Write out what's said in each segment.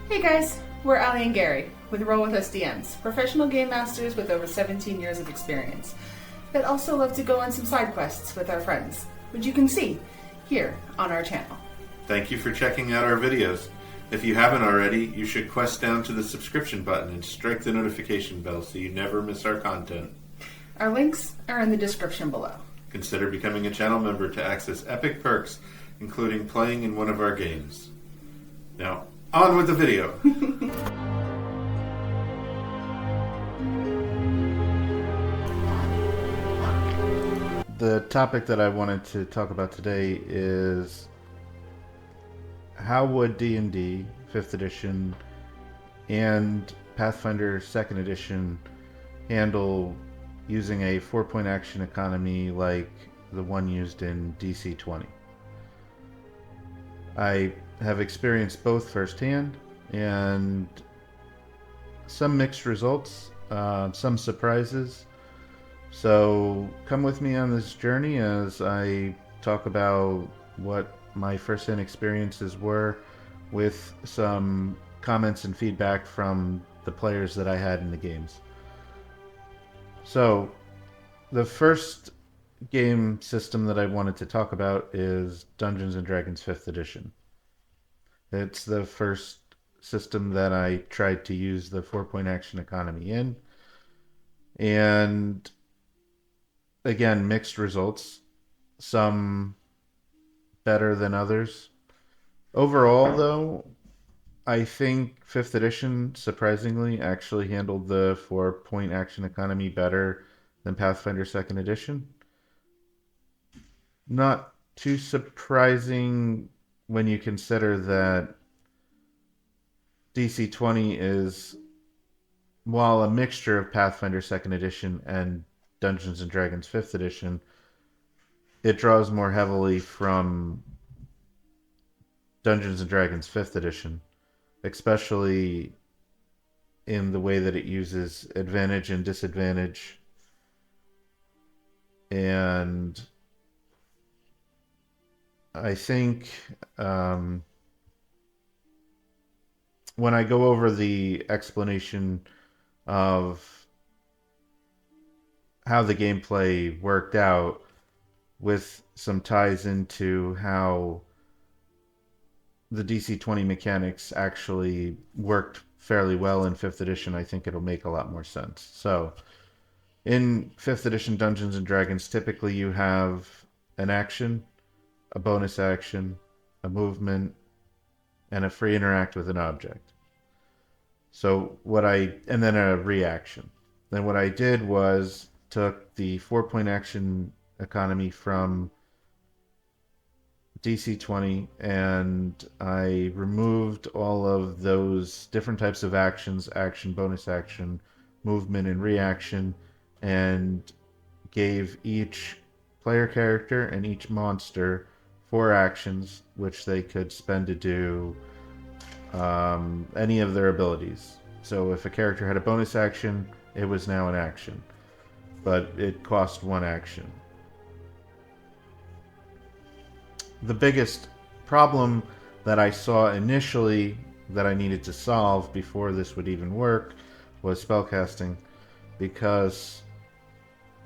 Hey guys, we're Ali and Gary with Roll With Us DMs, professional game masters with over 17 years of experience that also love to go on some side quests with our friends, which you can see here on our channel. Thank you for checking out our videos. If you haven't already, you should quest down to the subscription button and strike the notification bell so you never miss our content. Our links are in the description below. Consider becoming a channel member to access epic perks, including playing in one of our games. Now, on with the video. The topic that I wanted to talk about today is how would D&D 5th edition and Pathfinder 2nd edition handle using a 4-point action economy like the one used in DC20. I have experienced both firsthand, and some mixed results, some surprises. So come with me on this journey as I talk about what my first-hand experiences were with some comments and feedback from the players that I had in the games. So the first game system that I wanted to talk about is Dungeons and Dragons 5th edition. It's the first system that I tried to use the 4-point action economy in. And again, mixed results. Some better than others. Overall, though, I think 5th edition, surprisingly, actually handled the 4-point action economy better than Pathfinder 2nd edition. Not too surprising when you consider that DC20 is, while a mixture of Pathfinder 2nd edition and Dungeons and Dragons 5th edition, it draws more heavily from Dungeons and Dragons 5th edition, especially in the way that it uses advantage and disadvantage. And I think when I go over the explanation of how the gameplay worked out with some ties into how the DC20 mechanics actually worked fairly well in 5th edition, I think it'll make a lot more sense. So in 5th edition Dungeons and Dragons, typically you have an action, a bonus action, a movement, and a free interact with an object. So and then a reaction. Then what I did was took the 4-point action economy from DC20 and I removed all of those different types of actions, action, bonus action, movement, and reaction, and gave each player character and each monster 4 actions which they could spend to do any of their abilities. So if a character had a bonus action, it was now an action, but it cost 1 action. The biggest problem that I saw initially that I needed to solve before this would even work was spellcasting, because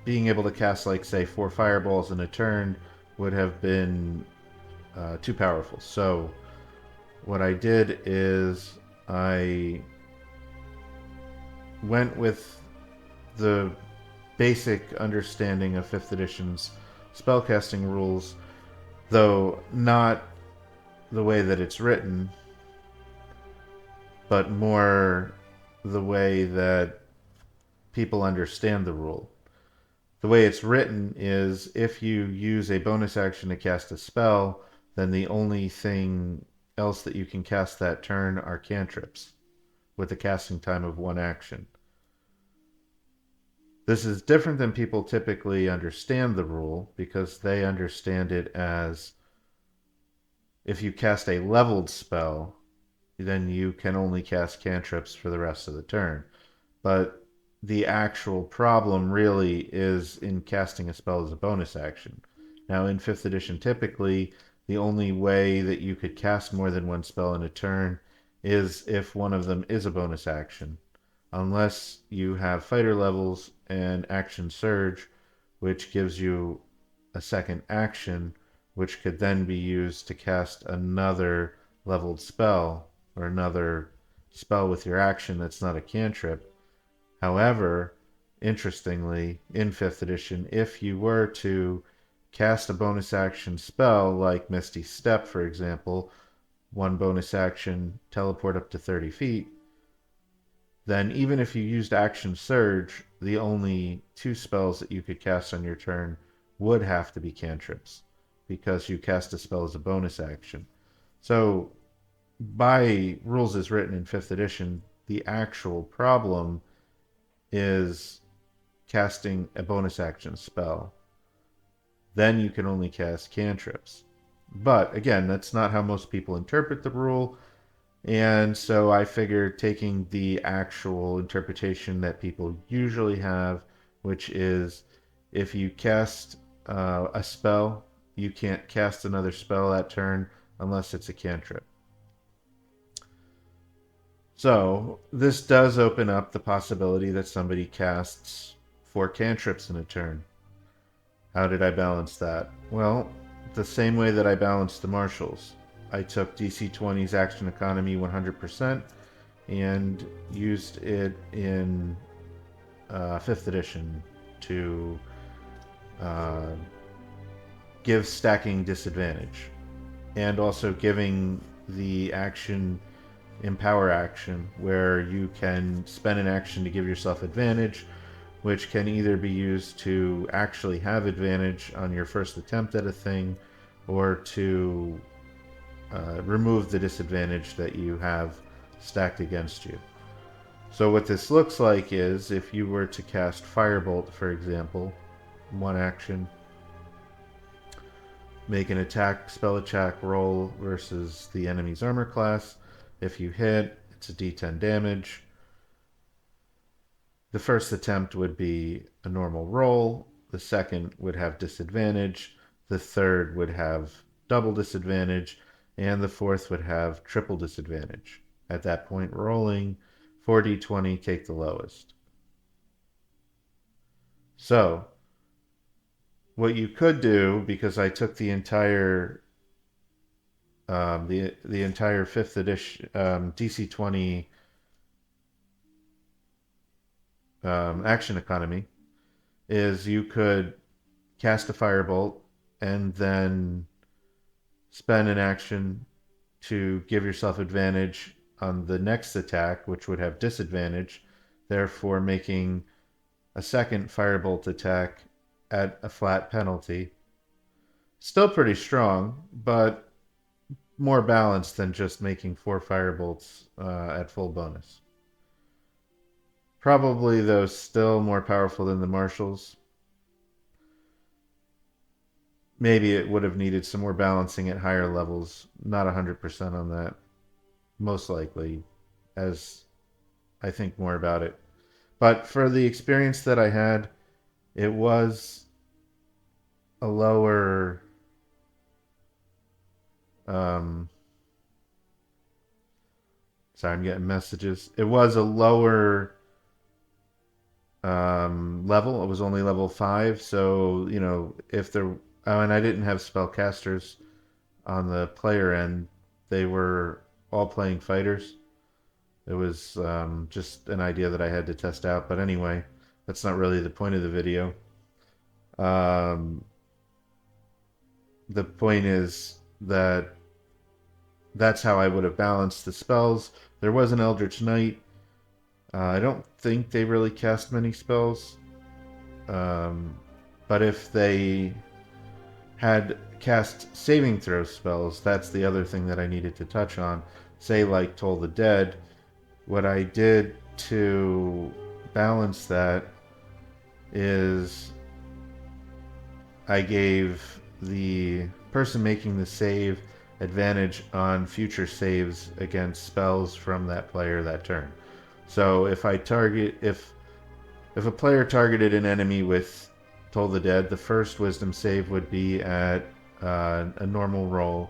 being able to cast, like, say, 4 fireballs in a turn would have been too powerful. So what I did is I went with the basic understanding of 5th edition's spellcasting rules, though not the way that it's written, but more the way that people understand the rule. The way it's written is if you use a bonus action to cast a spell, then the only thing else that you can cast that turn are cantrips with a casting time of 1 action. This is different than people typically understand the rule, because they understand it as if you cast a leveled spell, then you can only cast cantrips for the rest of the turn. But the actual problem really is in casting a spell as a bonus action. Now in 5th edition, typically the only way that you could cast more than 1 spell in a turn is if one of them is a bonus action. Unless you have fighter levels and action surge, which gives you a second action, which could then be used to cast another leveled spell or another spell with your action that's not a cantrip. However, interestingly, in 5th edition, if you were to cast a bonus action spell like Misty Step, for example, one bonus action, teleport up to 30 feet, then even if you used Action Surge, the only two spells that you could cast on your turn would have to be cantrips because you cast a spell as a bonus action. So, by rules as written in 5th edition, the actual problem is casting a bonus action spell. Then you can only cast cantrips. But again, that's not how most people interpret the rule. And so I figured taking the actual interpretation that people usually have, which is if you cast a spell, you can't cast another spell that turn unless it's a cantrip. So this does open up the possibility that somebody casts 4 cantrips in a turn. How did I balance that? Well, the same way that I balanced the marshals. I took DC20's Action Economy 100% and used it in 5th edition to give stacking disadvantage, and also giving the action Empower action, where you can spend an action to give yourself advantage, which can either be used to actually have advantage on your first attempt at a thing, or to remove the disadvantage that you have stacked against you. So what this looks like is if you were to cast Firebolt, for example, one action, make an spell attack roll versus the enemy's armor class. If you hit, it's a D10 damage. The first attempt would be a normal roll. The second would have disadvantage. The third would have double disadvantage. And the fourth would have triple disadvantage. At that point, rolling 4d20, take the lowest. So, what you could do, because I took the entire the entire 5th edition DC20 action economy, is you could cast a firebolt and then spend an action to give yourself advantage on the next attack, which would have disadvantage, therefore making a second firebolt attack at a flat penalty. Still pretty strong, but more balanced than just making 4 firebolts at full bonus. Probably, though, still more powerful than the marshals. Maybe it would have needed some more balancing at higher levels. Not 100% on that. Most likely, as I think more about it. But for the experience that I had, it was a lower... sorry, I'm getting messages. It was a lower level. It was only level 5, so if there... and I didn't have spellcasters on the player end. They were all playing fighters. It was just an idea that I had to test out. But anyway, that's not really the point of the video. The point is that that's how I would have balanced the spells. There was an Eldritch Knight. I don't think they really cast many spells. But if they had cast saving throw spells, that's the other thing that I needed to touch on. Say like Toll the Dead. What I did to balance that is I gave the person making the save advantage on future saves against spells from that player that turn. So if a player targeted an enemy with Toll the Dead, the first wisdom save would be at a normal roll,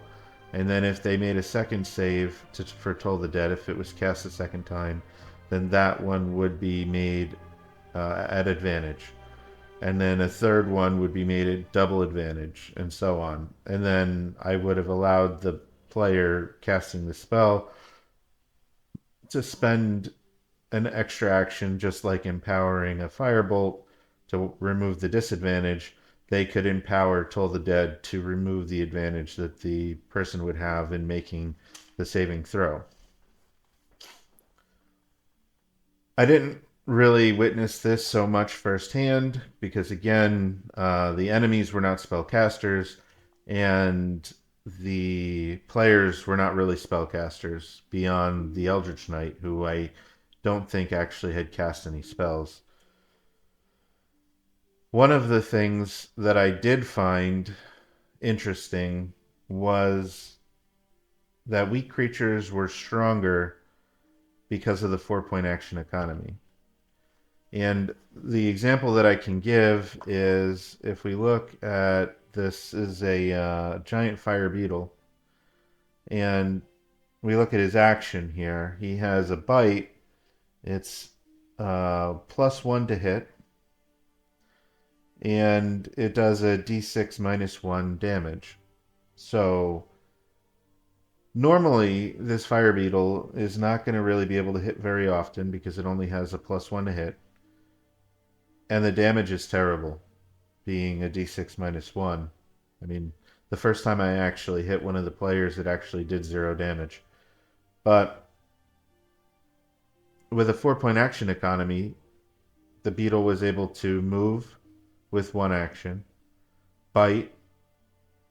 And then if they made a second save for Toll the Dead, if it was cast a second time, then that one would be made at advantage. And then a third one would be made at double advantage, and so on. And then I would have allowed the player casting the spell to spend an extra action, just like empowering a firebolt to remove the disadvantage. They could empower Toll the Dead to remove the advantage that the person would have in making the saving throw. I didn't really witness this so much firsthand because, again, the enemies were not spellcasters and the players were not really spellcasters beyond the Eldritch Knight, who I don't think actually had cast any spells. One of the things that I did find interesting was that weak creatures were stronger because of the 4-point action economy. And the example that I can give is if we look at this is a giant fire beetle, and we look at his action here. He has a bite. It's +1 to hit, and it does a d6 -1 damage. So normally this fire beetle is not going to really be able to hit very often because it only has a +1 to hit. And the damage is terrible, being a d6 -1. I mean, the first time I actually hit one of the players, it actually did 0 damage. But with a 4-point action economy, the beetle was able to move with 1 action, bite,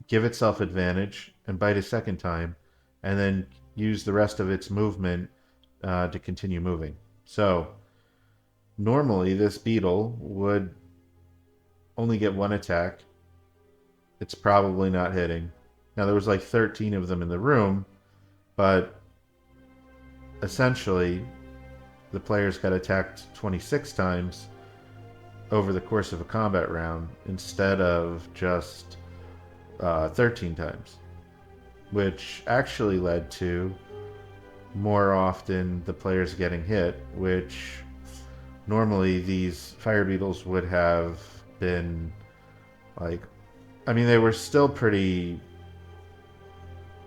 give itself advantage, and bite a second time, and then use the rest of its movement to continue moving. So normally this beetle would only get 1 attack. It's probably not hitting. Now there was like 13 of them in the room, but essentially the players got attacked 26 times over the course of a combat round instead of just 13 times, which actually led to more often the players getting hit, which normally these fire beetles would have been like, I mean, they were still pretty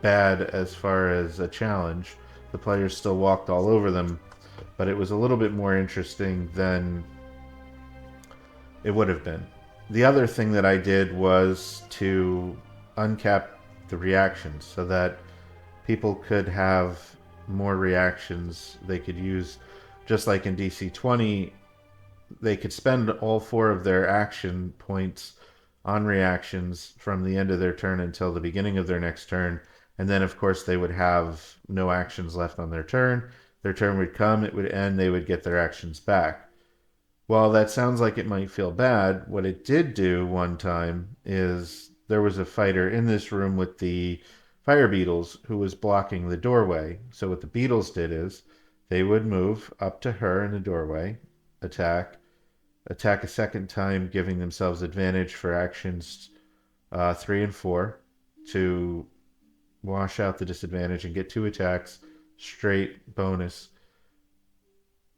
bad as far as a challenge. The players still walked all over them, but it was a little bit more interesting than it would have been. The other thing that I did was to uncap the reactions so that people could have more reactions they could use. Just like in DC20, they could spend all 4 of their action points on reactions from the end of their turn until the beginning of their next turn. And then, of course, they would have no actions left on their turn. Their turn would come, it would end, they would get their actions back. While that sounds like it might feel bad, what it did do one time is there was a fighter in this room with the fire beetles who was blocking the doorway. So what the beetles did is they would move up to her in the doorway, attack a second time, giving themselves advantage for actions 3 and 4 to wash out the disadvantage and get 2 attacks straight bonus.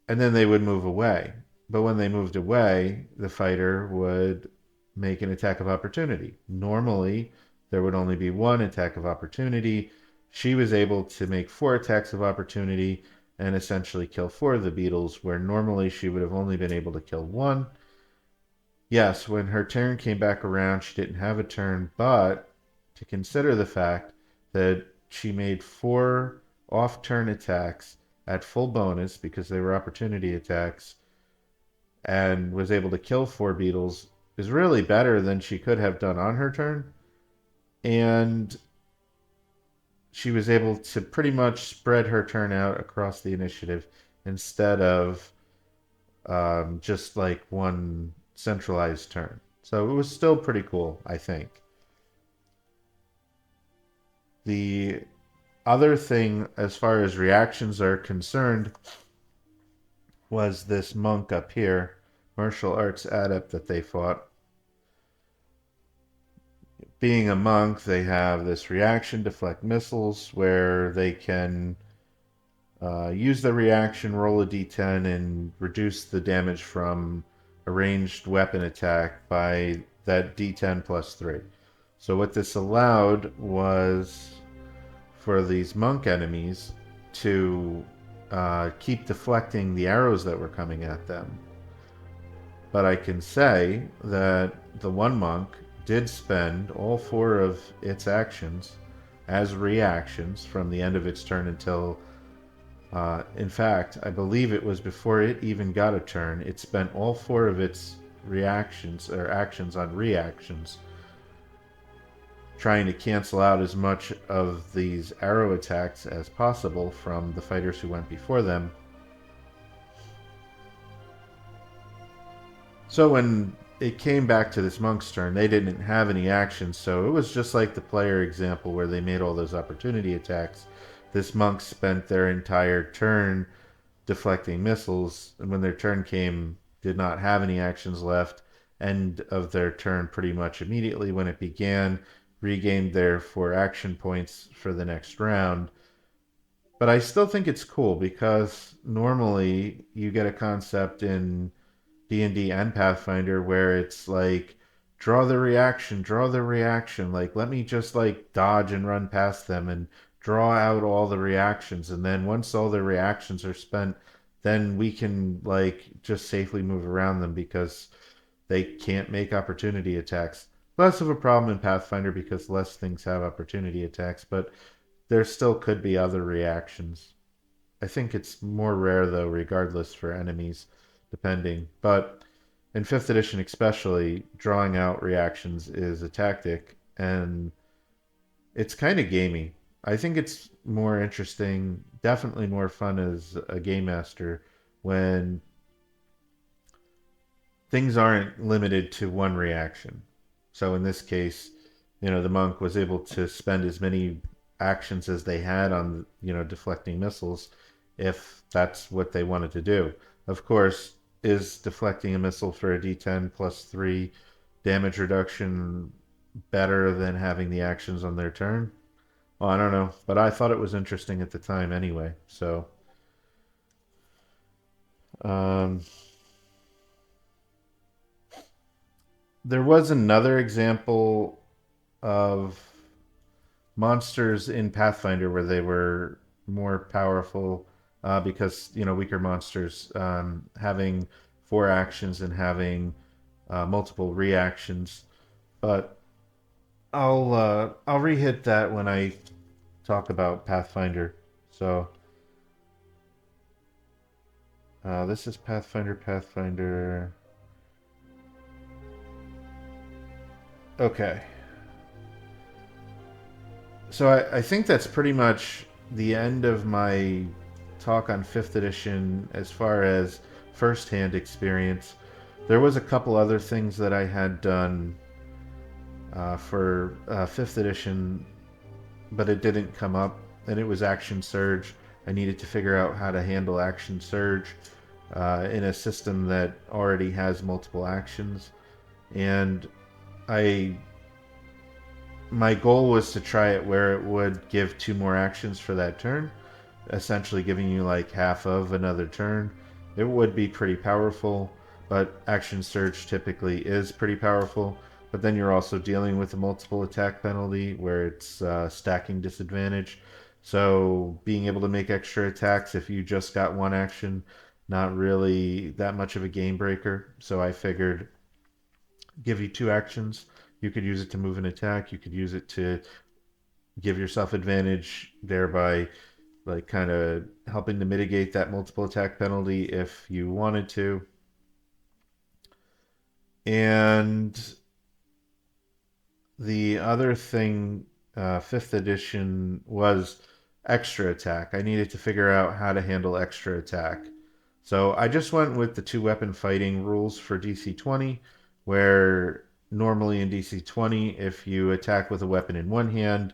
And then they would move away. But when they moved away, the fighter would make an attack of opportunity. Normally, there would only be 1 attack of opportunity. She was able to make 4 attacks of opportunity and essentially kill 4 of the beetles, where normally she would have only been able to kill 1. Yes, when her turn came back around, she didn't have a turn, but to consider the fact that she made 4 off-turn attacks at full bonus because they were opportunity attacks and was able to kill 4 beetles is really better than she could have done on her turn. And she was able to pretty much spread her turn out across the initiative instead of just like 1 centralized turn. So it was still pretty cool, I think. The other thing, as far as reactions are concerned, was this monk up here, martial arts adept that they fought. being a monk, they have this reaction, deflect missiles, where they can use the reaction, roll a d10, and reduce the damage from a ranged weapon attack by that d10 plus 3. So, what this allowed was for these monk enemies to keep deflecting the arrows that were coming at them. But I can say that the one monk did spend all 4 of its actions as reactions from the end of its turn until, in fact, I believe it was before it even got a turn, it spent all 4 of its reactions or actions on reactions, trying to cancel out as much of these arrow attacks as possible from the fighters who went before them. So when it came back to this monk's turn, they didn't have any actions, so it was just like the player example where they made all those opportunity attacks. This monk spent their entire turn deflecting missiles, and when their turn came, did not have any actions left. End of their turn pretty much immediately when it began, regained their 4 action points for the next round. But I still think it's cool because normally you get a concept in D&D and Pathfinder where it's like draw the reaction, like let me just like dodge and run past them and draw out all the reactions, and then once all the reactions are spent, then we can like just safely move around them because they can't make opportunity attacks. Less of a problem in Pathfinder because less things have opportunity attacks, but there still could be other reactions. I think it's more rare though, regardless for enemies, depending. But in 5th edition, especially, drawing out reactions is a tactic, and it's kind of gamey. I think it's more interesting, definitely more fun as a game master when things aren't limited to one reaction. So in this case, the monk was able to spend as many actions as they had on, deflecting missiles if that's what they wanted to do. Of course, is deflecting a missile for a d10 plus 3 damage reduction better than having the actions on their turn? Well, I don't know, but I thought it was interesting at the time anyway. So, um, there was another example of monsters in Pathfinder where they were more powerful because weaker monsters having 4 actions and having multiple reactions. But I'll re-hit that when I talk about Pathfinder. So this is Pathfinder. Okay. So I think that's pretty much the end of my talk on 5th edition as far as first-hand experience. There was a couple other things that I had done for 5th edition, but it didn't come up, and it was Action Surge. I needed to figure out how to handle Action Surge in a system that already has multiple actions, and I my goal was to try it where it would give 2 more actions for that turn, essentially giving you like half of another turn. It would be pretty powerful, but Action Surge typically is pretty powerful. But then you're also dealing with a multiple attack penalty where it's stacking disadvantage. So being able to make extra attacks if you just got 1 action, not really that much of a game breaker. So I figured give you 2 actions. You could use it to move an attack. You could use it to give yourself advantage, thereby like kind of helping to mitigate that multiple attack penalty if you wanted to. And the other thing, 5th edition, was extra attack. I needed to figure out how to handle extra attack. So I just went with the 2 weapon fighting rules for DC20, where normally in DC20, if you attack with a weapon in one hand,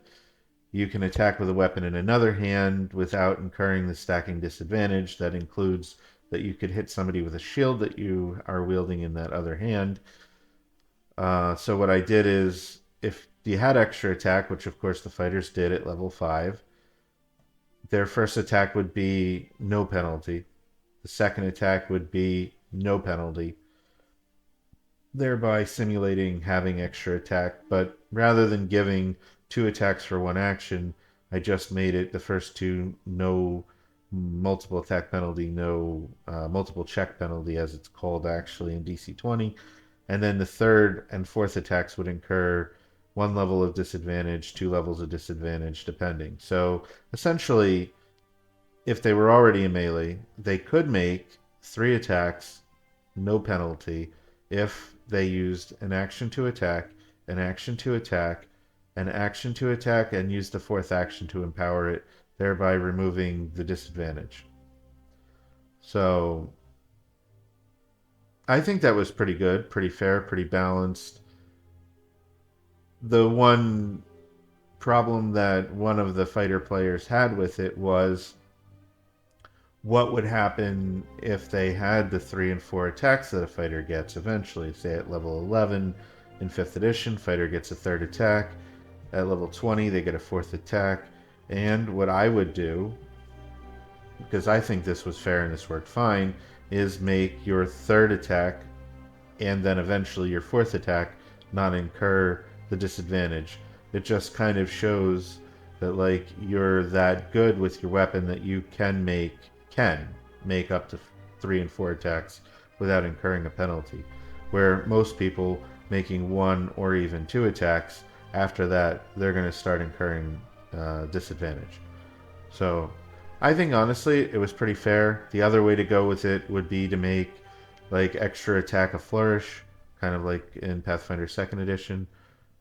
you can attack with a weapon in another hand without incurring the stacking disadvantage. That includes that you could hit somebody with a shield that you are wielding in that other hand. So what I did is, if you had extra attack, which of course the fighters did at level 5. Their first attack would be no penalty. The second attack would be no penalty, thereby simulating having extra attack. But rather than giving 2 attacks for 1 action, I just made it the first two no multiple attack penalty, no multiple check penalty, as it's called actually in DC20. And then the third and fourth attacks would incur 1 level of disadvantage, 2 levels of disadvantage, depending. So essentially, if they were already in melee, they could make 3 attacks, no penalty, if they used an action to attack, an action to attack, an action to attack, and used the fourth action to empower it, thereby removing the disadvantage. So I think that was pretty good, pretty fair, pretty balanced. The one problem that one of the fighter players had with it was what would happen if they had the 3 and 4 attacks that a fighter gets eventually. Say at level 11 in 5th edition, fighter gets a 3rd attack. At level 20, they get a 4th attack. And what I would do, because I think this was fair and this worked fine, is make your 3rd attack and then eventually your 4th attack not incur the disadvantage. It just kind of shows that like you're that good with your weapon that you can make up to 3 and 4 attacks without incurring a penalty. Where most people making 1 or even 2 attacks, after that they're going to start incurring disadvantage. So I think honestly it was pretty fair. The other way to go with it would be to make like extra attack a flourish, kind of like in Pathfinder 2nd edition,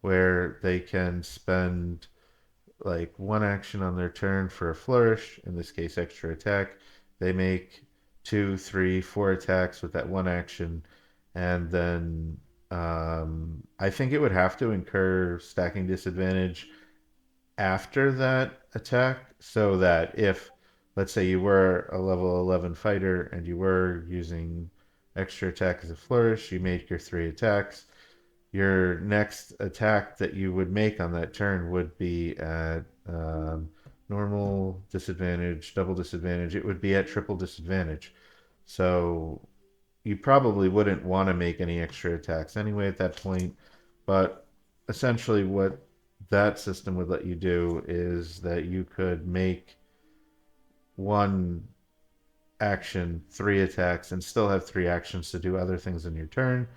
where they can spend like 1 action on their turn for a flourish, in this case extra attack. They make 2, 3, 4 attacks with that 1 action, and then I think it would have to incur stacking disadvantage after that attack, so that if, let's say, you were a level 11 fighter and you were using extra attack as a flourish, you make your 3 attacks. Your next attack that you would make on that turn would be at normal disadvantage, double disadvantage. It would be at triple disadvantage. So you probably wouldn't want to make any extra attacks anyway at that point. But essentially, what that system would let you do is that you could make 1 action, 3 attacks, and still have 3 actions to do other things in your turn.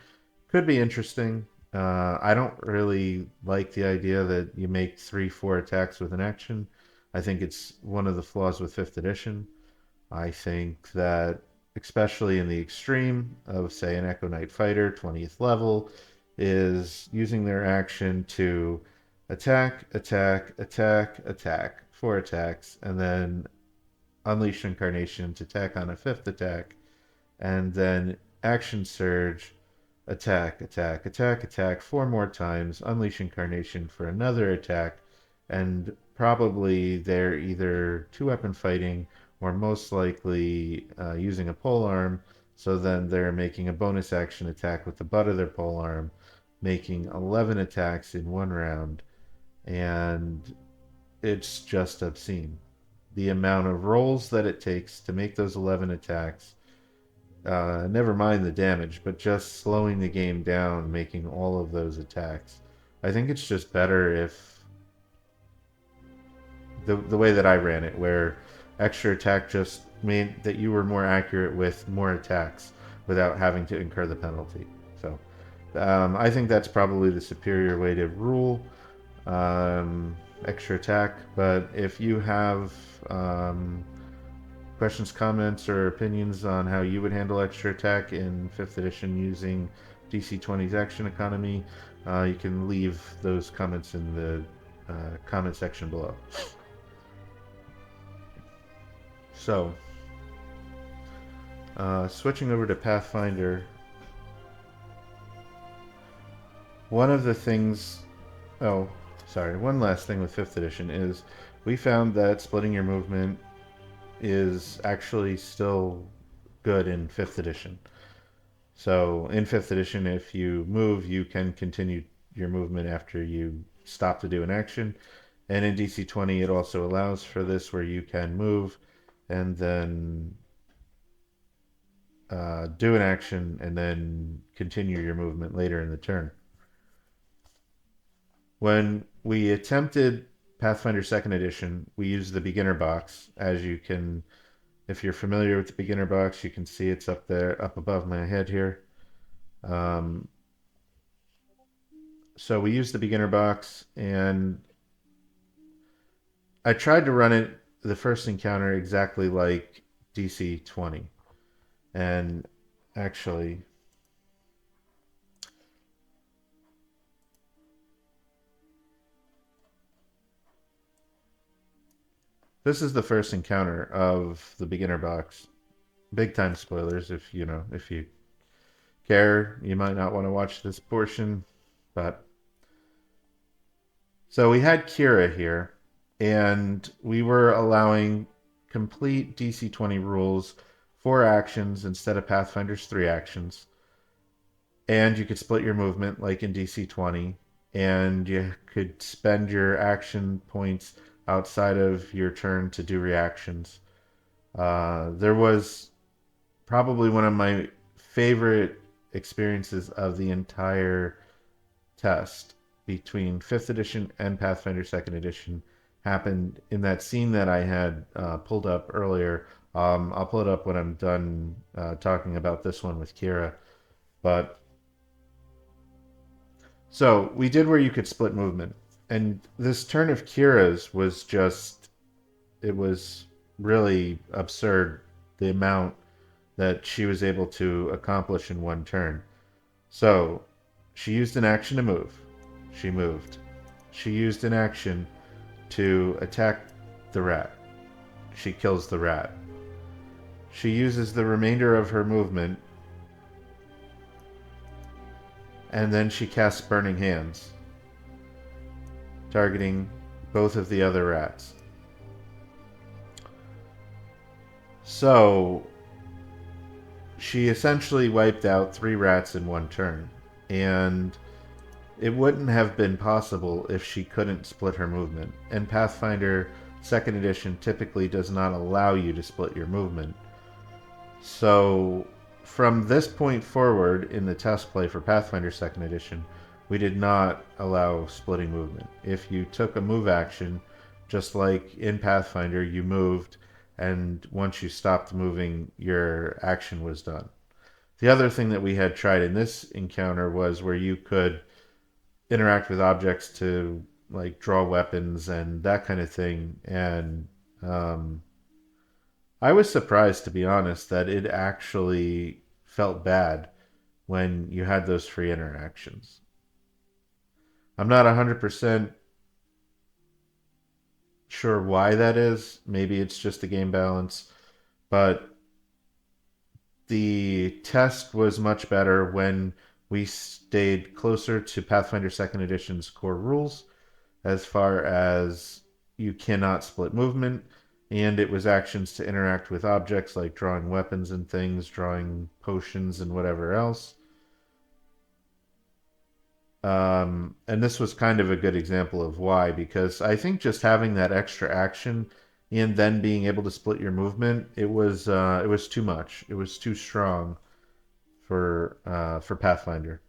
Could be interesting. I don't really like the idea that you make 3, 4 attacks with an action. I think it's one of the flaws with 5th edition. I think that, especially in the extreme of, say, an Echo Knight fighter, 20th level, is using their action to attack, attack, attack, attack, 4 attacks, and then unleash Incarnation to attack on a 5th attack, and then action surge, attack, attack, attack, attack 4 more times, unleash Incarnation for another attack, and probably they're either 2-weapon fighting or most likely using a polearm, so then they're making a bonus action attack with the butt of their polearm, making 11 attacks in 1 round, and it's just obscene. The amount of rolls that it takes to make those 11 attacks, never mind the damage, but just slowing the game down, making all of those attacks. I think it's just better if the way that I ran it, where extra attack just made that you were more accurate with more attacks without having to incur the penalty. So I think that's probably the superior way to rule extra attack. But if you have questions, comments, or opinions on how you would handle extra attack in 5th edition using DC20's action economy, you can leave those comments in the comment section below. So, switching over to Pathfinder, one of the things, one last thing with 5th edition is we found that splitting your movement is actually still good in 5th edition. So in 5th edition, if you move, you can continue your movement after you stop to do an action. And in DC20, it also allows for this where you can move and then do an action and then continue your movement later in the turn. When we attempted Pathfinder 2nd Edition, we used the beginner box. As you can, if you're familiar with the beginner box, you can see it's up there, up above my head here. So we used the beginner box, and I tried to run it, the first encounter, exactly like DC20. And actually, this is the first encounter of the beginner box. Big time spoilers if if you care, you might not want to watch this portion, but so we had Kira here, and we were allowing complete DC20 rules, 4 actions instead of Pathfinder's 3 actions. And you could split your movement like in DC20, and you could spend your action points outside of your turn to do reactions. There was probably one of my favorite experiences of the entire test between 5th edition and Pathfinder 2nd edition happened in that scene that I had pulled up earlier. I'll pull it up when I'm done talking about this one with Kira. But so we did where you could split movement. And this turn of Kira's was just, it was really absurd, the amount that she was able to accomplish in one turn. So she used an action to move. She moved. She used an action to attack the rat. She kills the rat. She uses the remainder of her movement, and then she casts Burning Hands, targeting both of the other rats. So she essentially wiped out 3 rats in one turn, and it wouldn't have been possible if she couldn't split her movement. And Pathfinder 2nd Edition typically does not allow you to split your movement. So from this point forward in the test play for Pathfinder 2nd Edition, we did not allow splitting movement. If you took a move action, just like in Pathfinder, you moved, and once you stopped moving, your action was done. The other thing that we had tried in this encounter was where you could interact with objects to like draw weapons and that kind of thing. And I was surprised, to be honest, that it actually felt bad when you had those free interactions. I'm not 100% sure why that is. Maybe it's just a game balance, but the test was much better when we stayed closer to Pathfinder 2nd Edition's core rules as far as you cannot split movement, and it was actions to interact with objects like drawing weapons and things, drawing potions and whatever else. And this was kind of a good example of why, because I think just having that extra action and then being able to split your movement, it was too much. It was too strong for Pathfinder.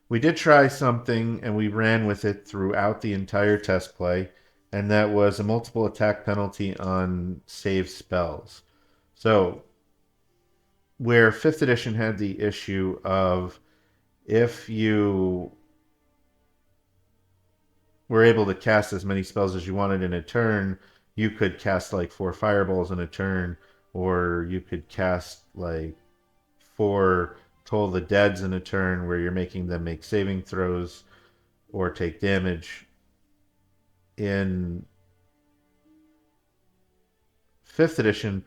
We did try something, and we ran with it throughout the entire test play, and that was a multiple attack penalty on save spells. So, where 5th edition had the issue of if you were able to cast as many spells as you wanted in a turn, you could cast like 4 fireballs in a turn, or you could cast like 4 Toll the Deads in a turn where you're making them make saving throws or take damage. In 5th edition,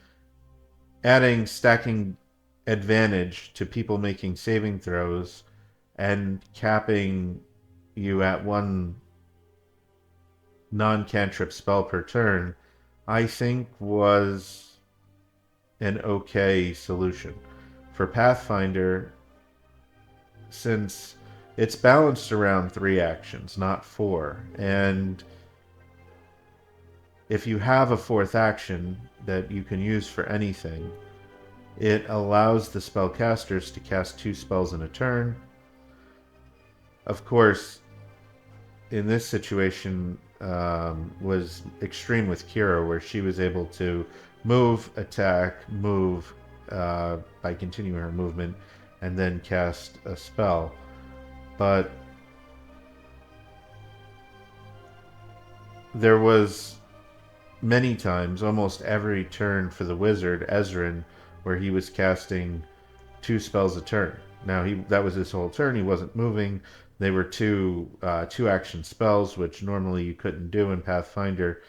adding stacking advantage to people making saving throws and capping you at 1 non-cantrip spell per turn, I think was an okay solution. For Pathfinder, since it's balanced around 3 actions, not 4. And if you have a 4th action that you can use for anything, it allows the spellcasters to cast 2 spells in a turn. Of course, in this situation, was extreme with Kira, where she was able to move, attack, move by continuing her movement, and then cast a spell. But there was many times, almost every turn for the wizard, Ezrin, where he was casting 2 spells a turn. Now that was his whole turn. He wasn't moving. They were two action spells, which normally you couldn't do in Pathfinder.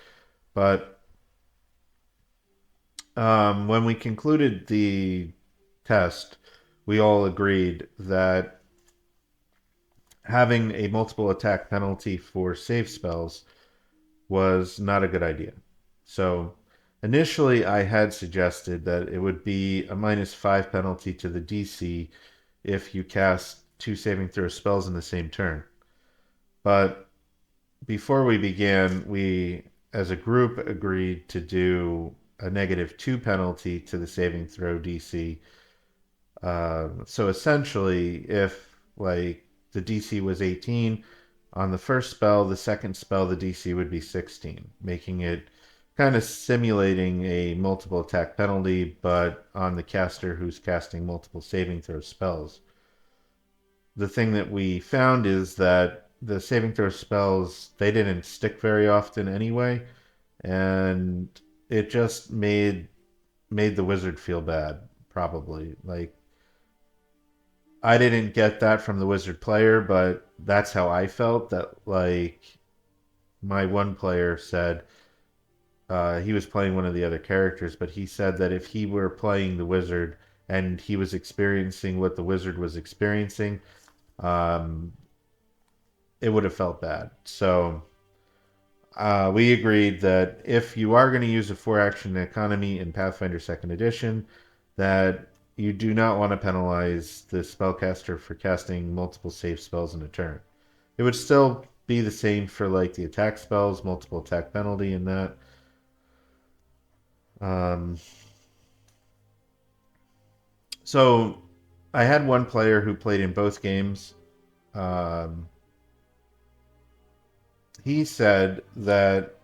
But when we concluded the test, we all agreed that having a multiple attack penalty for save spells was not a good idea. So initially, I had suggested that it would be a -5 penalty to the DC if you cast 2 saving throw spells in the same turn. But before we began, we as a group agreed to do a -2 penalty to the saving throw DC. So essentially, if like the DC was 18 on the first spell, the second spell the DC would be 16, making it kind of simulating a multiple attack penalty, but on the caster who's casting multiple saving throw spells. The thing that we found is that the saving throw spells, they didn't stick very often anyway, and it just made the wizard feel bad, probably. Like, I didn't get that from the wizard player, but that's how I felt. That, like, my one player said, he was playing one of the other characters, but he said that if he were playing the wizard and he was experiencing what the wizard was experiencing, um, it would have felt bad. So we agreed that if you are going to use a 4-action economy in Pathfinder 2nd Edition, that you do not want to penalize the spellcaster for casting multiple save spells in a turn. It would still be the same for like the attack spells, multiple attack penalty, and that. Um, so I had one player who played in both games. Um, he said that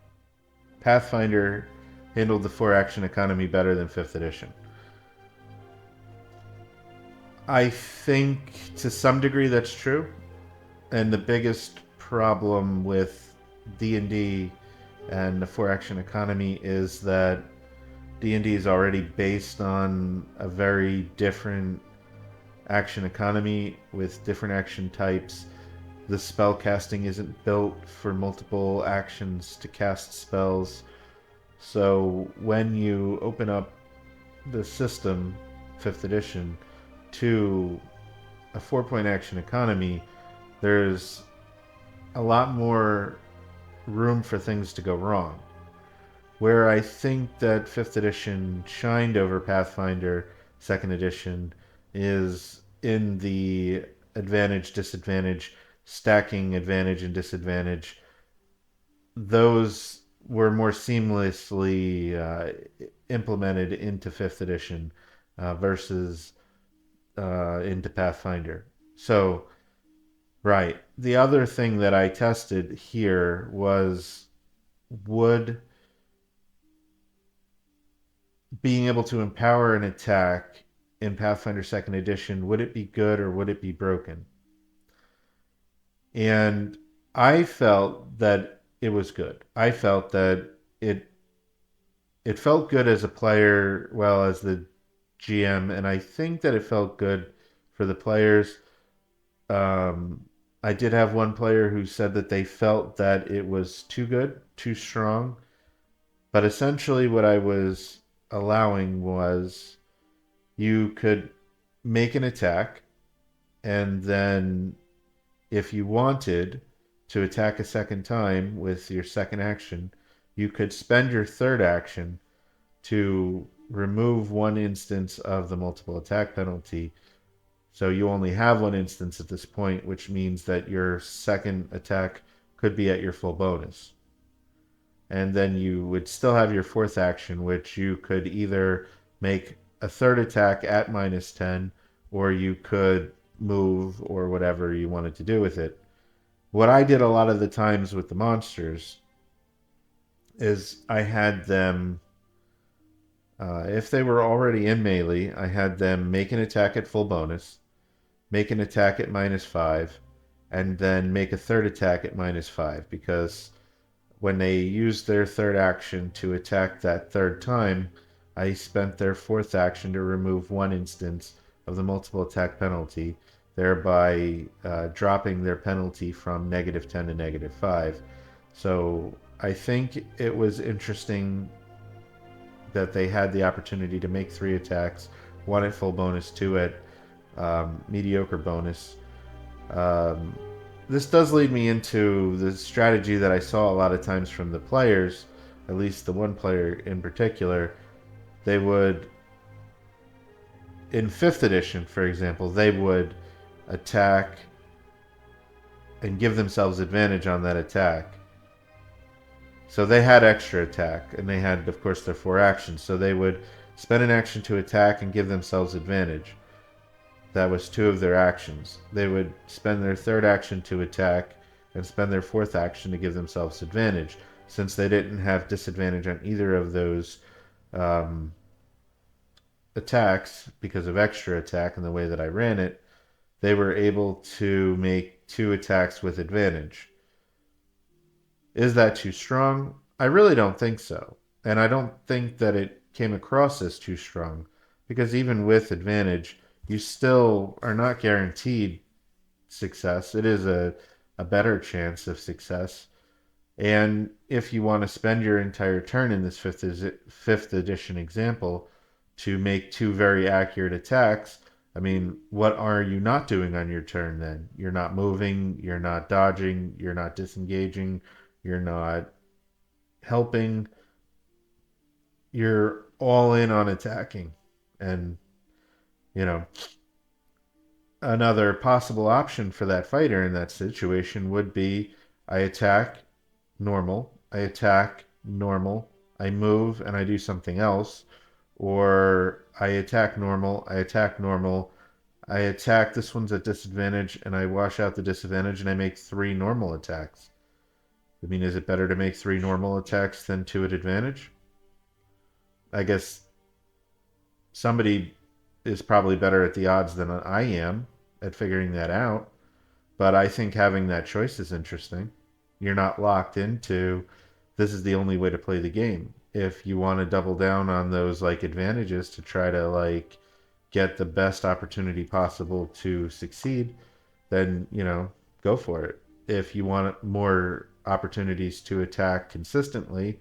Pathfinder handled the 4-action economy better than 5th edition. I think to some degree that's true. And the biggest problem with D&D and the 4-action economy is that D&D is already based on a very different action economy with different action types. The spell casting isn't built for multiple actions to cast spells. So when you open up the system, 5th edition, to a 4-point action economy, there's a lot more room for things to go wrong. Where I think that 5th edition shined over Pathfinder 2nd edition is in the advantage, disadvantage, stacking advantage and disadvantage. Those were more seamlessly implemented into 5th edition versus into Pathfinder. So, right. The other thing that I tested here was, would being able to empower an attack in Pathfinder 2nd Edition, would it be good or would it be broken? And I felt that it was good. I felt that it felt good as a player, well, as the GM, and I think that it felt good for the players. I did have one player who said that they felt that it was too good, too strong. But essentially, what I was allowing was you could make an attack, and then if you wanted to attack a second time with your second action, you could spend your third action to remove one instance of the multiple attack penalty, So you only have one instance at this point, which means that your second attack could be at your full bonus. And then you would still have your fourth action, which you could either make a third attack at -10, or you could move or whatever you wanted to do with it. What I did a lot of the times with the monsters is I had them, if they were already in melee, I had them make an attack at full bonus, make an attack at -5, and then make a third attack at -5, because when they used their third action to attack that third time, I spent their fourth action to remove one instance of the multiple attack penalty, thereby dropping their penalty from -10 to -5. So I think it was interesting that they had the opportunity to make 3 attacks, one at full bonus, 2 at mediocre bonus. Um, this does lead me into the strategy that I saw a lot of times from the players, at least the one player in particular. They would, in 5th edition, for example, they would attack and give themselves advantage on that attack. So they had extra attack, and they had, of course, their 4 actions. So they would spend an action to attack and give themselves advantage. That was 2 of their actions. They would spend their third action to attack and spend their fourth action to give themselves advantage. Since they didn't have disadvantage on either of those attacks because of extra attack and the way that I ran it, they were able to make 2 attacks with advantage. Is that too strong? I really don't think so. And I don't think that it came across as too strong, because even with advantage, you still are not guaranteed success. It is a better chance of success. And if you want to spend your entire turn in this fifth edition example to make 2 very accurate attacks, I mean, what are you not doing on your turn then? You're not moving, you're not dodging, you're not disengaging, you're not helping. You're all in on attacking. And, you know, another possible option for that fighter in that situation would be I attack normal, I attack normal, I move and I do something else, or I attack normal, I attack normal, I attack, this one's at disadvantage, and I wash out the disadvantage and I make 3 normal attacks. I mean, is it better to make 3 normal attacks than 2 at advantage? I guess somebody is probably better at the odds than I am at figuring that out. But I think having that choice is interesting. You're not locked into this is the only way to play the game. If you want to double down on those like advantages to try to like get the best opportunity possible to succeed, then, you know, go for it. If you want more opportunities to attack consistently,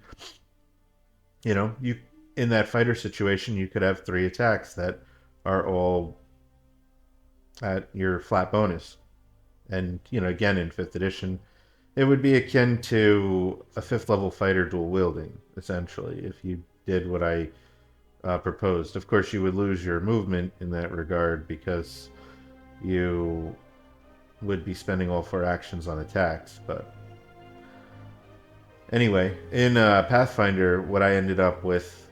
you know, you in that fighter situation, you could have 3 attacks that are all at your flat bonus. And, you know, again, in 5th edition, it would be akin to a 5th level fighter dual wielding, essentially, if you did what I proposed. Of course, you would lose your movement in that regard because you would be spending all 4 actions on attacks. But anyway, in Pathfinder, what I ended up with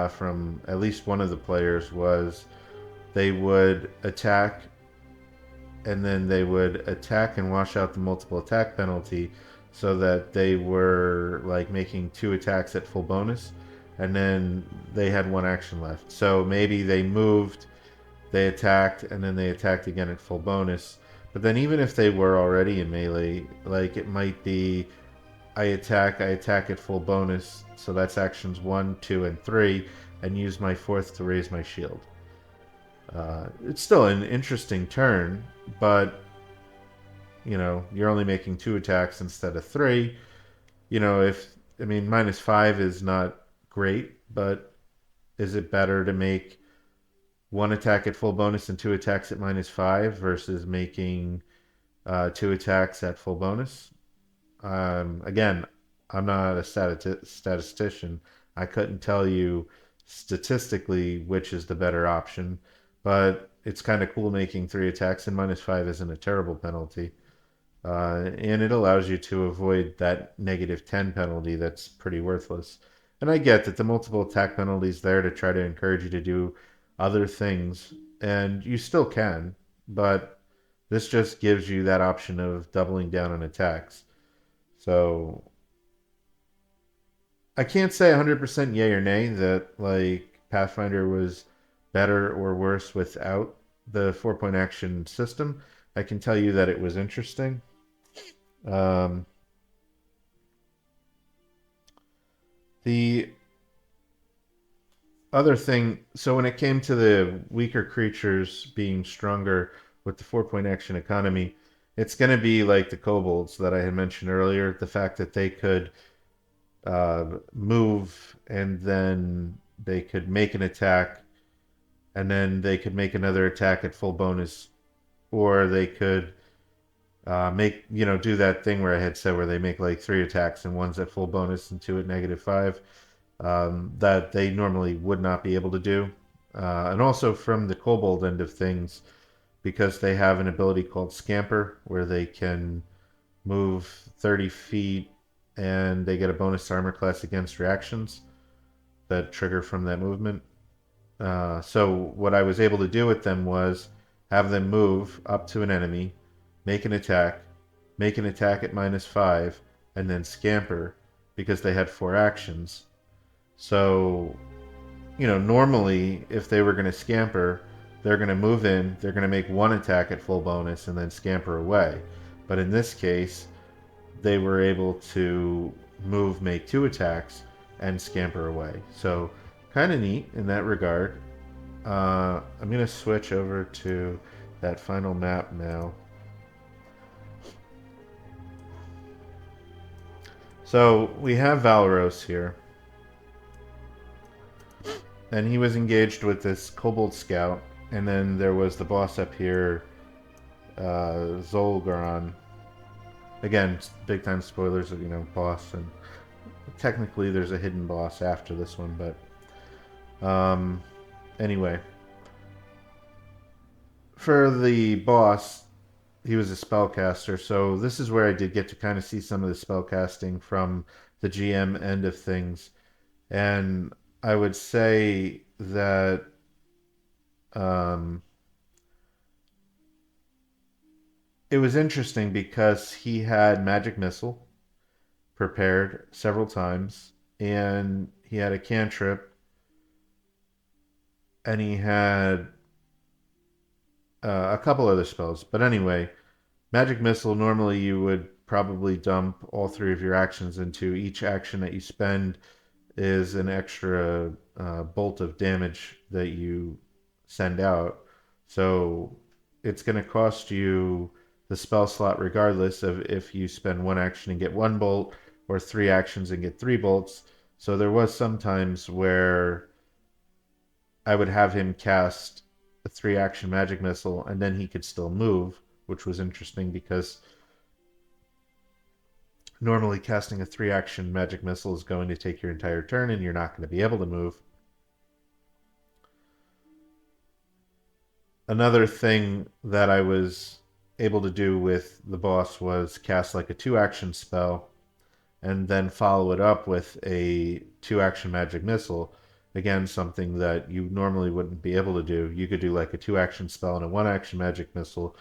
from at least one of the players was they would attack and then they would attack and wash out the multiple attack penalty, so that they were like making 2 attacks at full bonus, and then they had 1 action left. So maybe they moved, they attacked, and then they attacked again at full bonus. But then even if they were already in melee, like it might be I attack at full bonus, so that's actions 1, 2, and 3, and use my 4th to raise my shield. It's still an interesting turn, but, you know, you're only making 2 attacks instead of 3. You know, I mean, -5 is not great, but is it better to make 1 attack at full bonus and 2 attacks at -5 versus making 2 attacks at full bonus? Again, I'm not a statistician. I couldn't tell you statistically which is the better option, but it's kind of cool making 3 attacks, and -5 isn't a terrible penalty. And it allows you to avoid that -10 penalty that's pretty worthless. And I get that the multiple attack penalty is there to try to encourage you to do other things, and you still can, but this just gives you that option of doubling down on attacks. So I can't say 100% yay or nay that like Pathfinder was better or worse without the 4-point action system. I can tell you that it was interesting. Um, the other thing, so when it came to the weaker creatures being stronger with the 4-point action economy, it's going to be like the kobolds that I had mentioned earlier. The fact that they could move, and then they could make an attack, and then they could make another attack at full bonus, or they could make, do that thing where I had said where they make like 3 attacks and one's at full bonus and 2 at -5, that they normally would not be able to do. And also from the kobold end of things, because they have an ability called Scamper, where they can move 30 feet and they get a bonus armor class against reactions that trigger from that movement. So what I was able to do with them was have them move up to an enemy, make an attack at -5, and then scamper because they had 4 actions. So, normally if they were going to scamper, they're going to move in, they're going to make 1 attack at full bonus and then scamper away. But in this case, they were able to move, make 2 attacks, and scamper away. So kind of neat in that regard. I'm going to switch over to that final map now. So we have Valros here. And he was engaged with this kobold scout. And then there was the boss up here, Zolgaron. Again, big time spoilers of, boss, and technically there's a hidden boss after this one, but anyway. For the boss, he was a spellcaster, so this is where I did get to kind of see some of the spellcasting from the GM end of things. And I would say that it was interesting because he had Magic Missile prepared several times, and he had a cantrip, and he had a couple other spells. But anyway, Magic Missile, normally you would probably dump all 3 of your actions into. Each action that you spend is an extra bolt of damage that you send out. So it's going to cost you the spell slot regardless of if you spend 1 action and get 1 bolt or 3 actions and get 3 bolts. So there was some times where I would have him cast a 3-action Magic Missile and then he could still move, which was interesting because normally casting a 3-action Magic Missile is going to take your entire turn and you're not going to be able to move. Another thing that I was able to do with the boss was cast like a 2-action spell and then follow it up with a 2-action Magic Missile. Again, something that you normally wouldn't be able to do. You could do like a 2-action spell and a 1-action Magic Missile,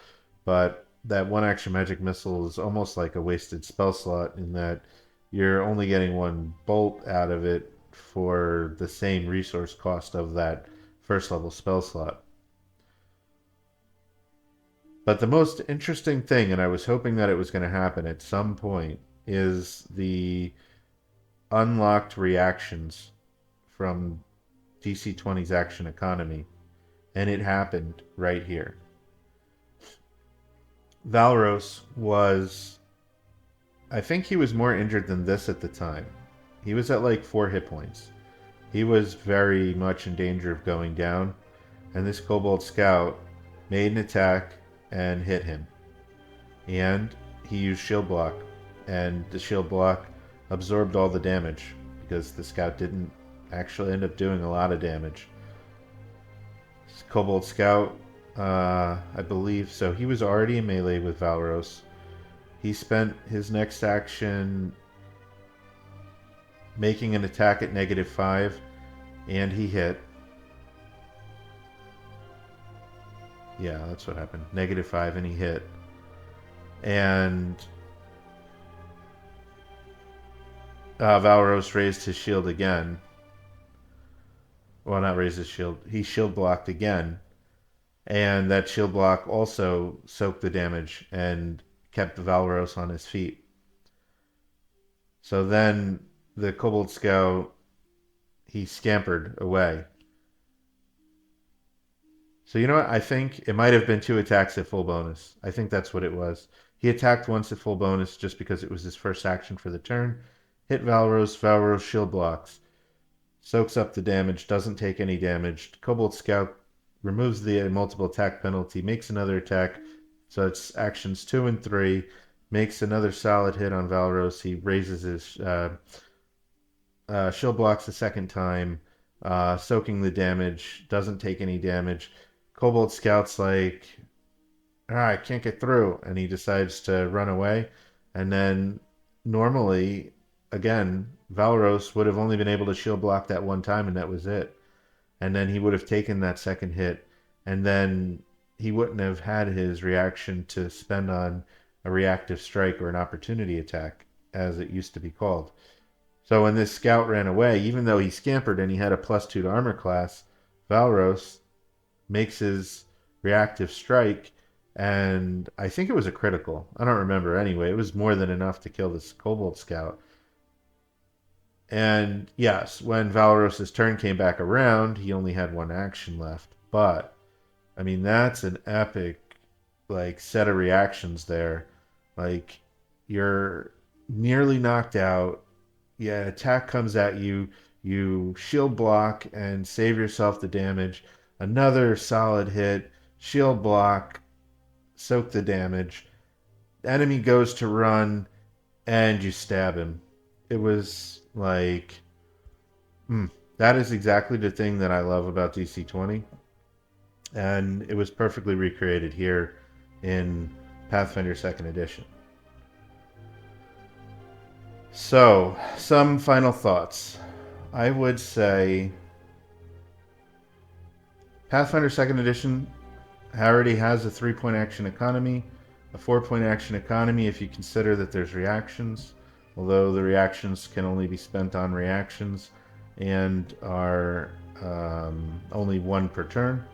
but that 1-action Magic Missile is almost like a wasted spell slot in that you're only getting 1 bolt out of it for the same resource cost of that first level spell slot. But the most interesting thing, and I was hoping that it was going to happen at some point, is the unlocked reactions from DC20's action economy. And it happened right here. Valros was, I think he was more injured than this at the time. He was at like 4 hit points. He was very much in danger of going down. And this Kobold Scout made an attack and hit him. And he used shield block. And the shield block absorbed all the damage because the Scout didn't actually end up doing a lot of damage. Kobold Scout I believe so. He was already in melee with Valros. He spent his next action making an attack at -5, and he hit. Yeah, that's what happened. -5, and he hit. And Valros raised his shield again. Well, not raised his shield. He shield blocked again. And that shield block also soaked the damage and kept Valros on his feet. So then the Kobold Scout, he scampered away. So you know what? I think it might have been 2 attacks at full bonus. I think that's what it was. He attacked once at full bonus just because it was his first action for the turn. Hit Valros. Valros shield blocks. Soaks up the damage. Doesn't take any damage. Kobold Scout removes the multiple attack penalty. Makes another attack. So it's actions 2 and 3. Makes another solid hit on Valros. He raises his shield blocks a second time. Soaking the damage. Doesn't take any damage. Kobold Scout's like, I can't get through. And he decides to run away. And then normally, again, Valros would have only been able to shield block that one time, and that was it. And then he would have taken that second hit. And then he wouldn't have had his reaction to spend on a reactive strike or an opportunity attack, as it used to be called. So when this scout ran away, even though he scampered and he had a +2 to armor class, Valros makes his reactive strike, and I think it was a critical. I don't remember anyway. It was more than enough to kill this Kobold Scout. And yes, when Valros' turn came back around, he only had 1 action left. But, I mean, that's an epic, like, set of reactions there. Like, you're nearly knocked out. Yeah, attack comes at you. You shield block and save yourself the damage. Another solid hit, shield block, soak the damage. Enemy goes to run, and you stab him. It was like, that is exactly the thing that I love about DC20. And it was perfectly recreated here in Pathfinder 2nd Edition. So, some final thoughts. I would say Pathfinder 2nd Edition already has a 3-point action economy, a 4-point action economy if you consider that there's reactions, although the reactions can only be spent on reactions and are only 1 per turn.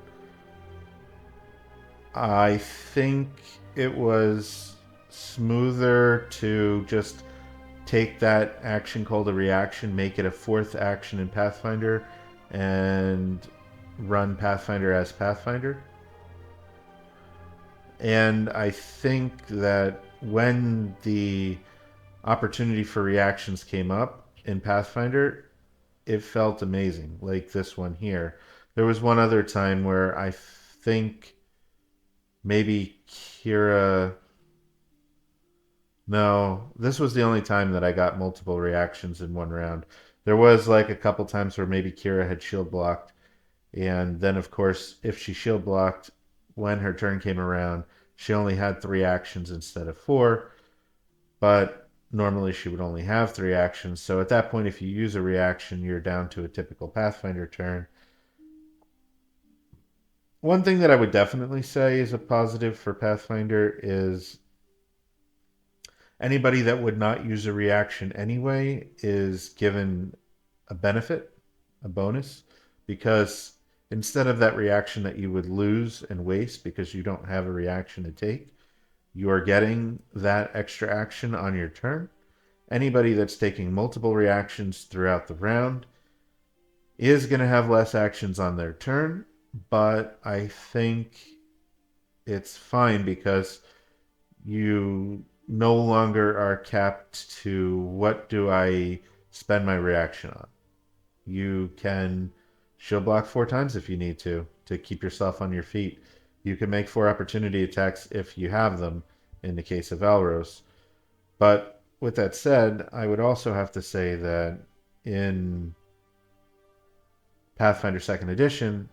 I think it was smoother to just take that action called a reaction, make it a 4th action in Pathfinder, and run Pathfinder as Pathfinder. And I think that when the opportunity for reactions came up in Pathfinder, it felt amazing, like this one here. There was one other time where I think maybe Kira... No, this was the only time that I got multiple reactions in 1 round. There was like a couple times where maybe Kira had shield blocked, and then of course if she shield blocked when her turn came around, she only had 3 actions instead of 4, but normally she would only have 3 actions. So at that point, if you use a reaction, you're down to a typical Pathfinder turn. One thing that I would definitely say is a positive for Pathfinder is anybody that would not use a reaction anyway is given a benefit, a bonus, because instead of that reaction that you would lose and waste because you don't have a reaction to take, you are getting that extra action on your turn. Anybody that's taking multiple reactions throughout the round is going to have less actions on their turn, but I think it's fine because you no longer are capped to what do I spend my reaction on. You can shield block 4 times if you need to keep yourself on your feet. You can make 4 opportunity attacks if you have them in the case of Valros. But with that said, I would also have to say that in Pathfinder 2nd Edition,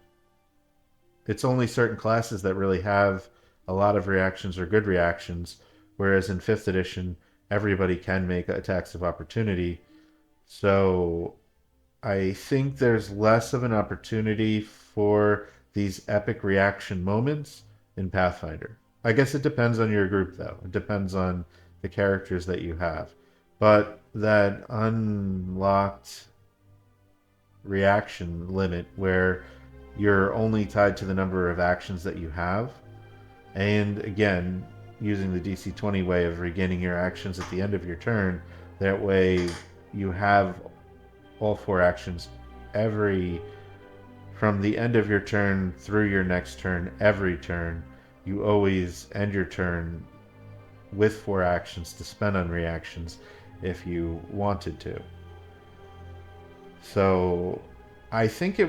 It's only certain classes that really have a lot of reactions or good reactions, whereas in fifth edition, everybody can make attacks of opportunity. So I think there's less of an opportunity for these epic reaction moments in Pathfinder. I guess it depends on your group, though. It depends on the characters that you have. But that unlocked reaction limit where you're only tied to the number of actions that you have, and again, using the DC20 way of regaining your actions at the end of your turn, that way you have all four actions every from the end of your turn through your next turn. Every turn you always end your turn with four actions to spend on reactions if you wanted to. So I think it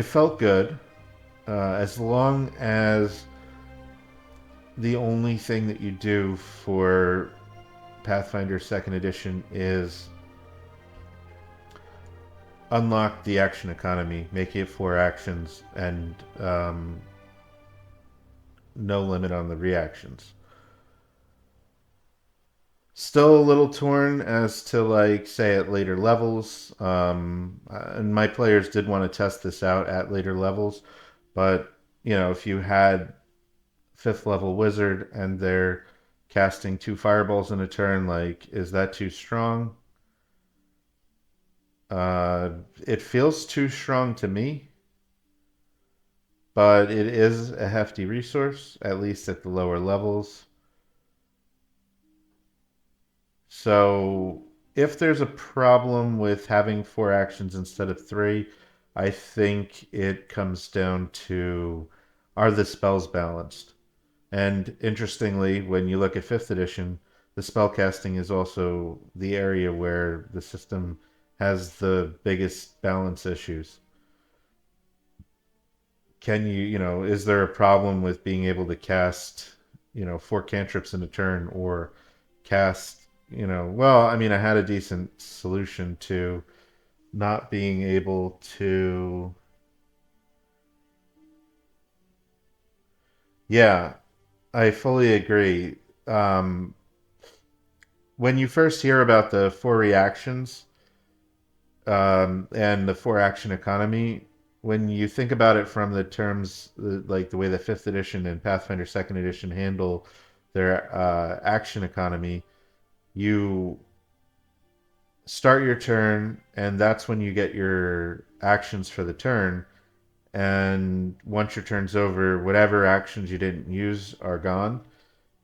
felt good, as long as the only thing that you do for Pathfinder Second Edition is unlock the action economy, make it four actions, and no limit on the reactions. Still a little torn as to, like, say at later levels, and my players did want to test this out at later levels, but if you had fifth level wizard and they're casting two fireballs in a turn, like, is that too strong? It feels too strong to me, but it is a hefty resource, at least at the lower levels. So if there's a problem with having four actions instead of three, I think it comes down to, are the spells balanced? And interestingly, when you look at fifth edition, the spellcasting is also the area where the system has the biggest balance issues. Is there a problem with being able to cast, four cantrips in a turn, or cast, well, I mean, I had a decent solution to not being able to, yeah, I fully agree. Um, when you first hear about the four reactions, and the four action economy, when you think about it from the terms, like the way the fifth edition and Pathfinder second edition handle their action economy, you start your turn, and that's when you get your actions for the turn. And once your turn's over, whatever actions you didn't use are gone.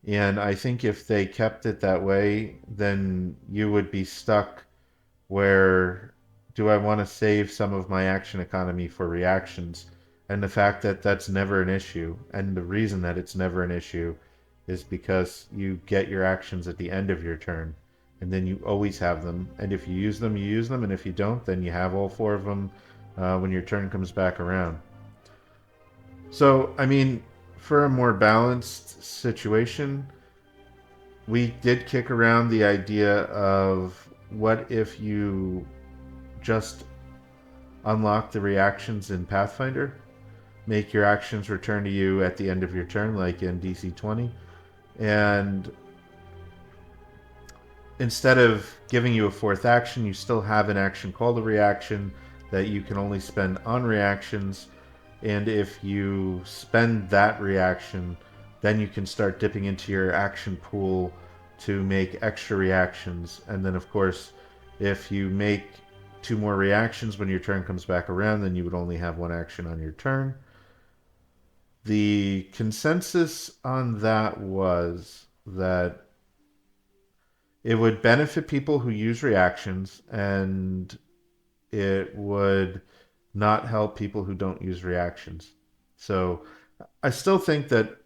And I think if they kept it that way, then you would be stuck where, do I want to save some of my action economy for reactions? And the fact that that's never an issue, and the reason that it's never an issue, is because you get your actions at the end of your turn, and then you always have them. And if you use them, you use them, and if you don't, then you have all four of them when your turn comes back around. So, I mean, for a more balanced situation, we did kick around the idea of, what if you just unlock the reactions in Pathfinder, make your actions return to you at the end of your turn, like in DC20, and instead of giving you a fourth action, you still have an action called a reaction that you can only spend on reactions. And if you spend that reaction, then you can start dipping into your action pool to make extra reactions. And then, of course, if you make two more reactions when your turn comes back around, then you would only have one action on your turn. The consensus on that was that it would benefit people who use reactions, and it would not help people who don't use reactions. So I still think that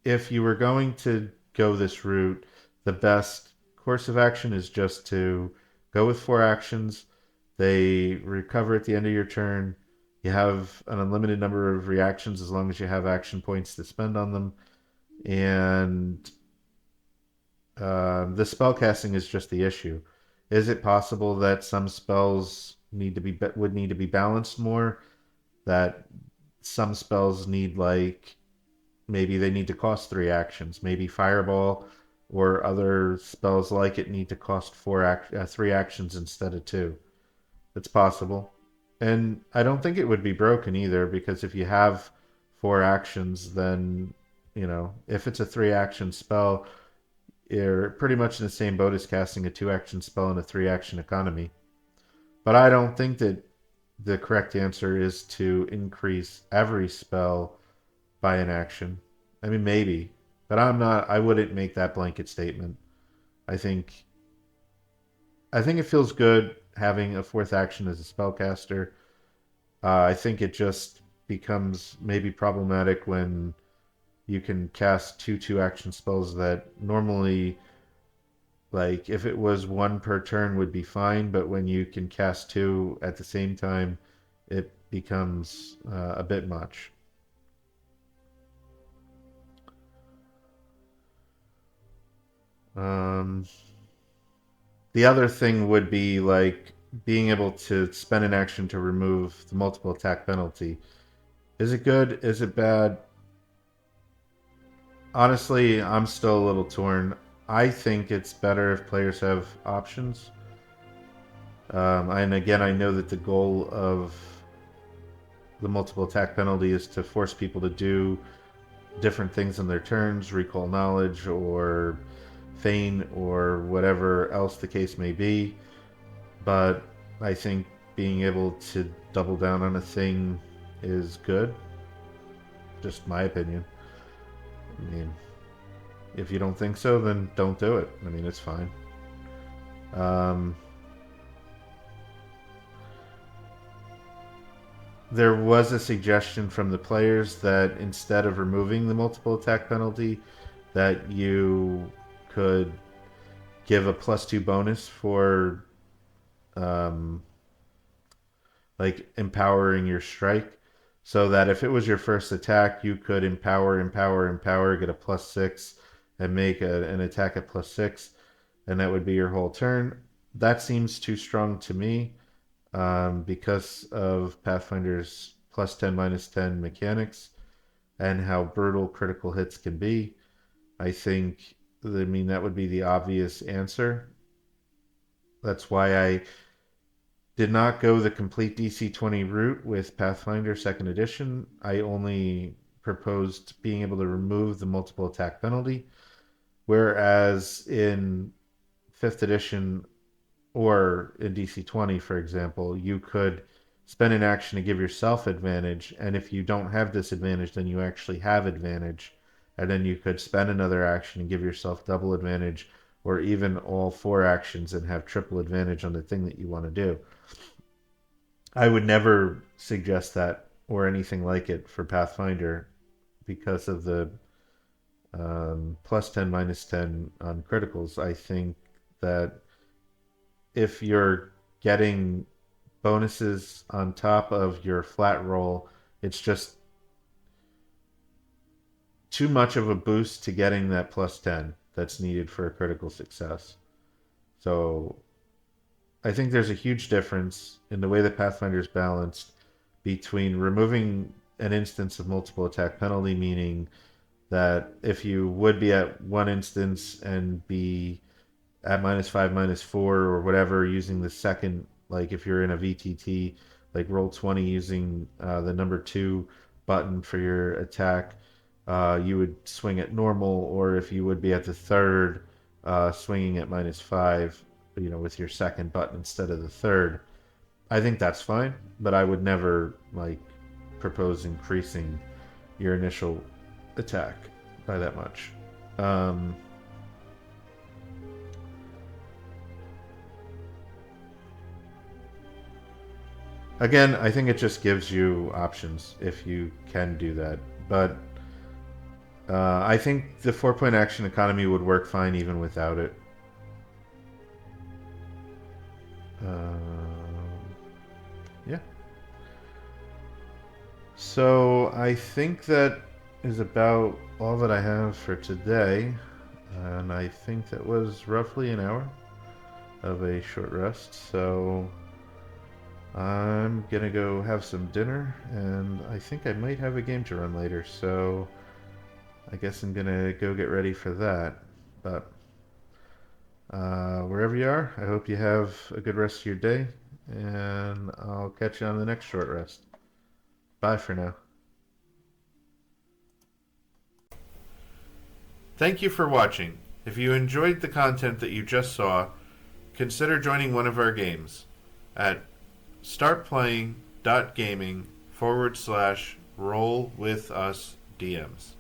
if you were going to go this route, the best course of action is just to go with four actions. They recover at the end of your turn. You have an unlimited number of reactions as long as you have action points to spend on them. And the spell casting is just the issue. Is it possible that some spells would need to be balanced more? that some spells need, like, maybe they need to cost 3 actions. Maybe Fireball or other spells like it need to cost 3 actions instead of 2. It's possible. And I don't think it would be broken either, because if you have 4 actions, then, if it's a 3 action spell, you're pretty much in the same boat as casting a 2 action spell in a 3 action economy. But I don't think that the correct answer is to increase every spell by an action. I mean, maybe, but I wouldn't make that blanket statement. I think I think it feels good having a fourth action as a spellcaster. I think it just becomes maybe problematic when you can cast two action spells that normally, like, if it was one per turn would be fine, but when you can cast two at the same time, it becomes a bit much. Um, the other thing would be, like, being able to spend an action to remove the multiple attack penalty. Is it good? Is it bad? Honestly, I'm still a little torn. I think it's better if players have options. And again, I know that the goal of the multiple attack penalty is to force people to do different things in their turns, recall knowledge or feign or whatever else the case may be. But I think being able to double down on a thing is good. Just my opinion. I mean, if you don't think so, then don't do it. I mean, it's fine. Um, there was a suggestion from the players that instead of removing the multiple attack penalty, that you could give a +2 bonus for um, like empowering your strike, so that if it was your first attack, you could empower, get a +6, and make an attack at +6, and that would be your whole turn. That seems too strong to me, because of Pathfinder's +10 -10 mechanics and how brutal critical hits can be. I mean, that would be the obvious answer. That's why I did not go the complete DC20 route with Pathfinder 2nd Edition. I only proposed being able to remove the multiple attack penalty, whereas in 5th Edition or in DC20, for example, you could spend an action to give yourself advantage, and if you don't have disadvantage, then you actually have advantage, and then you could spend another action and give yourself double advantage, or even all 4 actions and have triple advantage on the thing that you want to do. I would never suggest that or anything like it for Pathfinder because of the +10 -10 on criticals. I think that if you're getting bonuses on top of your flat roll, it's just too much of a boost to getting that +10 that's needed for a critical success. So I think there's a huge difference in the way that Pathfinder is balanced between removing an instance of multiple attack penalty, meaning that if you would be at one instance and be at -5, -4, or whatever, using the second, like if you're in a VTT, like roll 20 using the number 2 button for your attack, you would swing at normal, or if you would be at the third, swinging at -5, with your second button instead of the third. I think that's fine, but I would never like propose increasing your initial attack by that much. Um, Again, I think it just gives you options if you can do that. But I think the 4-point action economy would work fine even without it. Yeah. So I think that is about all that I have for today. And I think that was roughly an hour of a short rest. So I'm gonna go have some dinner, and I think I might have a game to run later, so I guess I'm gonna go get ready for that. But wherever you are, I hope you have a good rest of your day, and I'll catch you on the next short rest. Bye for now. Thank you for watching. If you enjoyed the content that you just saw, consider joining one of our games at startplaying.gaming/roll with us DMs.